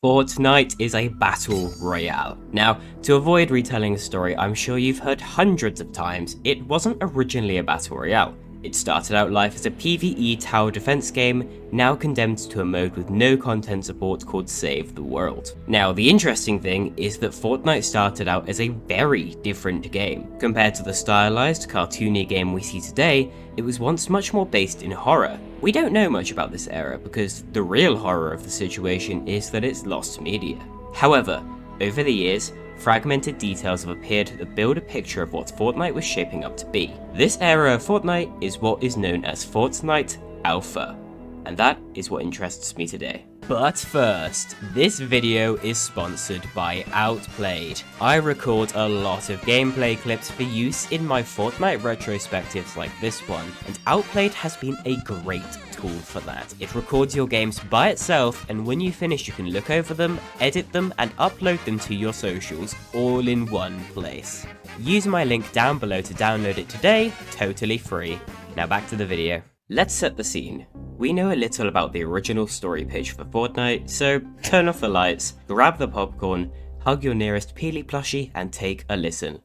Fortnite is a battle royale. Now, to avoid retelling the story I'm sure you've heard hundreds of times, it wasn't originally a battle royale. It started out life as a PvE tower defense game, now condemned to a mode with no content support called Save the World. Now, the interesting thing is that Fortnite started out as a very different game. Compared to the stylized, cartoony game we see today, it was once much more based in horror. We don't know much about this era because the real horror of the situation is that it's lost media. However, over the years, fragmented details have appeared that build a picture of what Fortnite was shaping up to be. This era of Fortnite is what is known as Fortnite Alpha, and that is what interests me today. But first, this video is sponsored by Outplayed. I record a lot of gameplay clips for use in my Fortnite retrospectives like this one, and Outplayed has been a great tool for that. It records your games by itself, and when you finish you can look over them, edit them, and upload them to your socials all in one place. Use my link down below to download it today, totally free. Now back to the video. Let's set the scene. We know a little about the original story page for Fortnite, so turn off the lights, grab the popcorn, hug your nearest Peely plushie, and take a listen.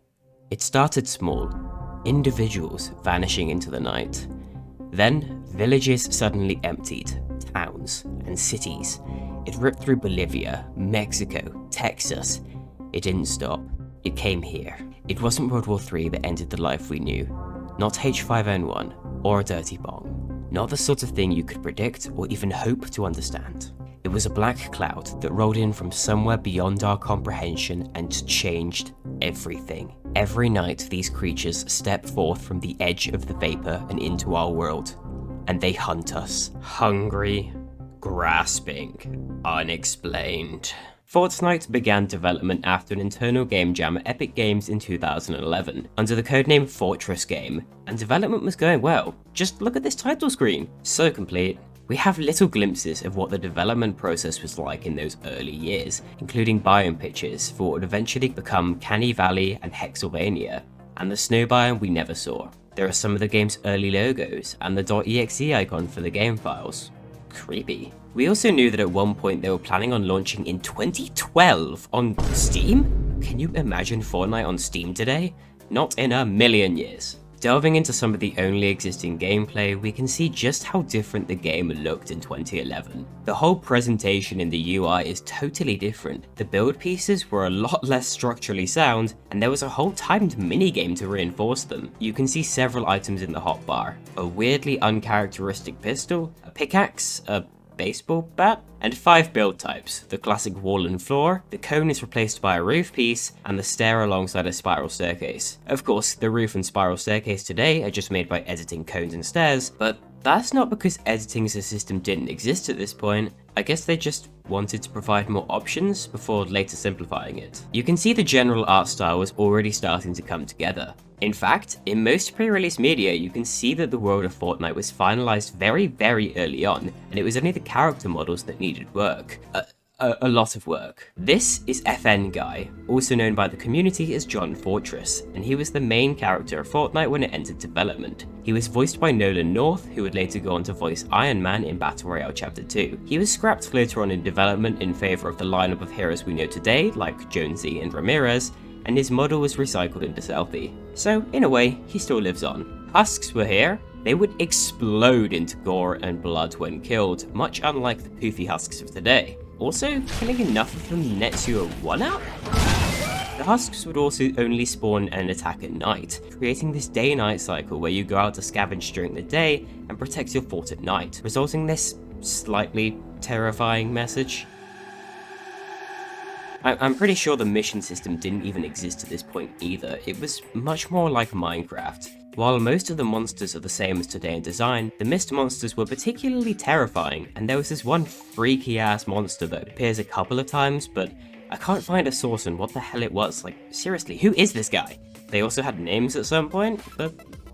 It started small, individuals vanishing into the night. Then, villages suddenly emptied, towns and cities. It ripped through Bolivia, Mexico, Texas. It didn't stop. It came here. It wasn't World War III that ended the life we knew. Not H5N1 or a dirty bomb. Not the sort of thing you could predict or even hope to understand. It was a black cloud that rolled in from somewhere beyond our comprehension and changed everything. Every night these creatures step forth from the edge of the vapor and into our world, and they hunt us. Hungry, grasping, unexplained. Fortnite began development after an internal game jam at Epic Games in 2011, under the codename Fortress Game, and development was going well. Just look at this title screen, so complete. We have little glimpses of what the development process was like in those early years, including biome pictures for what would eventually become Canny Valley and Hexylvania, and the snow biome we never saw. There are some of the game's early logos, and the .exe icon for the game files. Creepy. We also knew that at one point they were planning on launching in 2012 on Steam? Can you imagine Fortnite on Steam today? Not in a million years. Delving into some of the only existing gameplay, we can see just how different the game looked in 2011. The whole presentation in the UI is totally different. The build pieces were a lot less structurally sound, and there was a whole timed minigame to reinforce them. You can see several items in the hotbar: a weirdly uncharacteristic pistol, a pickaxe, a baseball bat, and 5 build types: the classic wall and floor, the cone is replaced by a roof piece, and the stair alongside a spiral staircase. Of course, the roof and spiral staircase today are just made by editing cones and stairs, but that's not because editing as a system didn't exist at this point. I guess they just wanted to provide more options before later simplifying it. You can see the general art style was already starting to come together. In fact, in most pre-release media, you can see that the world of Fortnite was finalized very early on, and it was only the character models that needed work. A lot of work. This is FN Guy, also known by the community as John Fortress, and he was the main character of Fortnite when it entered development. He was voiced by Nolan North, who would later go on to voice Iron Man in Battle Royale Chapter 2. He was scrapped later on in development in favor of the lineup of heroes we know today, like Jonesy and Ramirez, and his model was recycled into Selfie. So, in a way, he still lives on. Husks were here. They would explode into gore and blood when killed, much unlike the poofy husks of today. Also, killing enough of them nets you a 1-up? The husks would also only spawn and attack at night, creating this day-night cycle where you go out to scavenge during the day and protect your fort at night, resulting in this slightly terrifying message. I'm pretty sure the mission system didn't even exist at this point either. It was much more like Minecraft. While most of the monsters are the same as today in design, the mist monsters were particularly terrifying, and there was this one freaky ass monster that appears a couple of times, but I can't find a source on what the hell it was. Like, seriously, who is this guy? They also had names at some point, for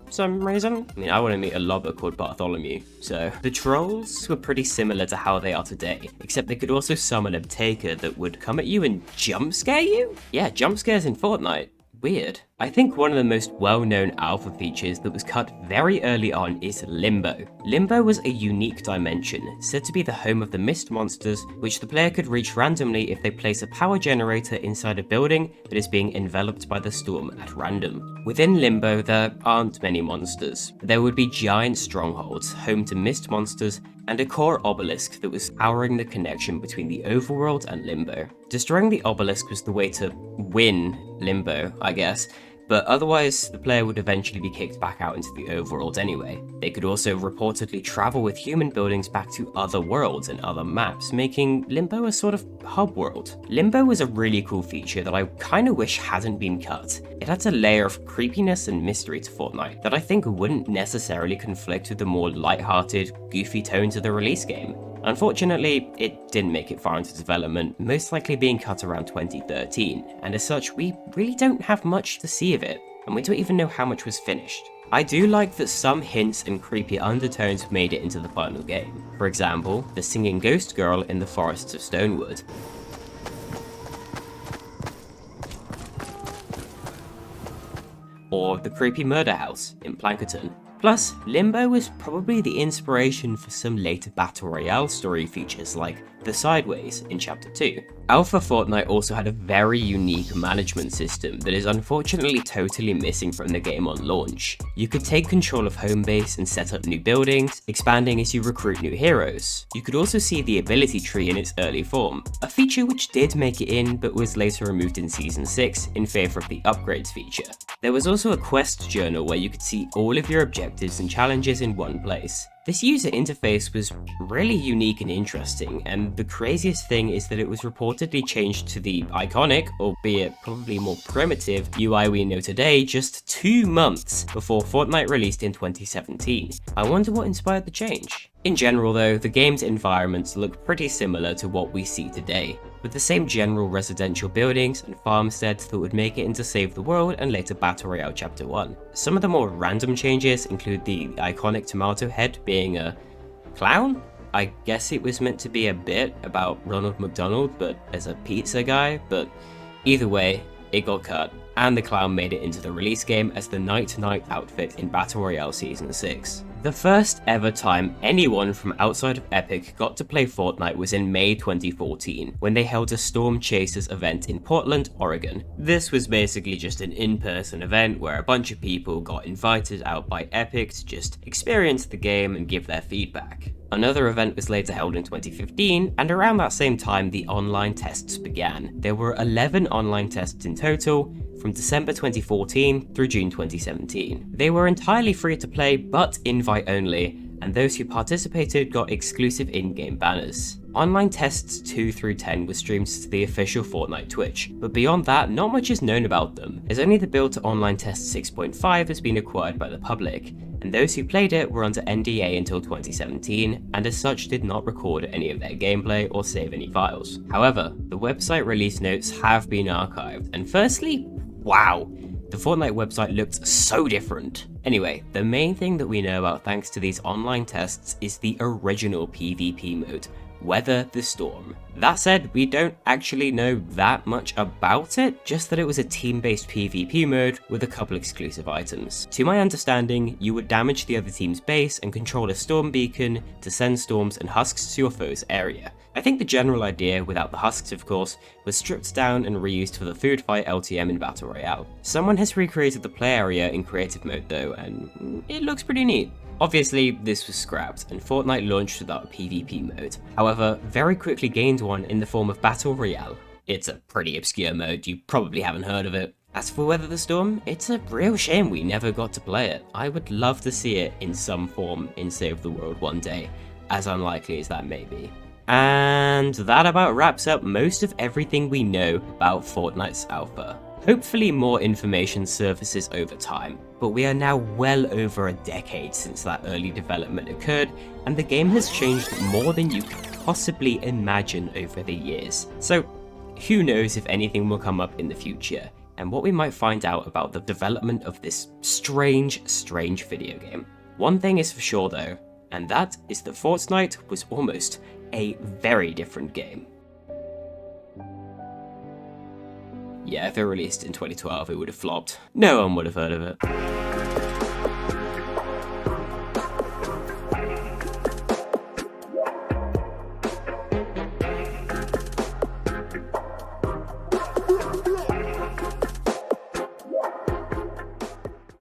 some reason. I mean, I want to meet a lobber called Bartholomew, so. The trolls were pretty similar to how they are today, except they could also summon a taker that would come at you and jump scare you? Yeah, jump scares in Fortnite. Weird. I think one of the most well-known alpha features that was cut very early on is Limbo. Limbo was a unique dimension, said to be the home of the mist monsters, which the player could reach randomly if they place a power generator inside a building that is being enveloped by the storm at random. Within Limbo, there aren't many monsters. There would be giant strongholds, home to mist monsters, and a core obelisk that was powering the connection between the overworld and Limbo. Destroying the obelisk was the way to win Limbo, I guess, but otherwise the player would eventually be kicked back out into the overworld anyway. They could also reportedly travel with human buildings back to other worlds and other maps, making Limbo a sort of hub world. Limbo was a really cool feature that I kinda wish hadn't been cut. It adds a layer of creepiness and mystery to Fortnite that I think wouldn't necessarily conflict with the more lighthearted, goofy tones of the release game. Unfortunately, it didn't make it far into development, most likely being cut around 2013, and as such, we really don't have much to see of it, and we don't even know how much was finished. I do like that some hints and creepy undertones made it into the final game. For example, the singing ghost girl in the forests of Stonewood. Or the creepy murder house in Plankerton. Plus, Limbo was probably the inspiration for some later Battle Royale story features like the Sideways in Chapter 2. Alpha Fortnite also had a very unique management system that is unfortunately totally missing from the game on launch. You could take control of home base and set up new buildings, expanding as you recruit new heroes. You could also see the ability tree in its early form, a feature which did make it in but was later removed in Season 6 in favour of the upgrades feature. There was also a quest journal where you could see all of your objectives and challenges in one place. This user interface was really unique and interesting, and the craziest thing is that it was reportedly changed to the iconic, albeit probably more primitive, UI we know today just 2 months before Fortnite released in 2017. I wonder what inspired the change. In general though, the game's environments look pretty similar to what we see today, with the same general residential buildings and farmsteads that would make it into Save the World and later Battle Royale Chapter 1. Some of the more random changes include the iconic tomato head being a clown? I guess it was meant to be a bit about Ronald McDonald, but as a pizza guy, but either way, it got cut, and the clown made it into the release game as the Night Knight outfit in Battle Royale Season 6. The first ever time anyone from outside of Epic got to play Fortnite was in May 2014, when they held a Storm Chasers event in Portland, Oregon. This was basically just an in-person event where a bunch of people got invited out by Epic to just experience the game and give their feedback. Another event was later held in 2015, and around that same time the online tests began. There were 11 online tests in total, from December 2014 through June 2017. They were entirely free to play, but invite only, and those who participated got exclusive in-game banners. Online tests 2 through 10 were streamed to the official Fortnite Twitch, but beyond that, not much is known about them, as only the build to online test 6.5 has been acquired by the public, and those who played it were under NDA until 2017, and as such did not record any of their gameplay or save any files. However, the website release notes have been archived, and firstly, wow, the Fortnite website looked so different. Anyway, the main thing that we know about thanks to these online tests is the original PvP mode, Weather the Storm. That said, we don't actually know that much about it, just that it was a team-based PvP mode with a couple exclusive items. To my understanding, you would damage the other team's base and control a storm beacon to send storms and husks to your foe's area. I think the general idea, without the husks of course, was stripped down and reused for the food fight LTM in Battle Royale. Someone has recreated the play area in creative mode though, and it looks pretty neat. Obviously, this was scrapped, and Fortnite launched without a PvP mode. However, very quickly gained one in the form of Battle Royale. It's a pretty obscure mode, you probably haven't heard of it. As for Weather the Storm, it's a real shame we never got to play it. I would love to see it in some form in Save the World one day, as unlikely as that may be. And that about wraps up most of everything we know about Fortnite's alpha. Hopefully more information surfaces over time, but we are now well over a decade since that early development occurred, and the game has changed more than you could possibly imagine over the years. So who knows if anything will come up in the future, and what we might find out about the development of this strange video game. One thing is for sure though, and that is that Fortnite was almost a very different game. yeah, if it released in 2012, it would have flopped. No one would have heard of it.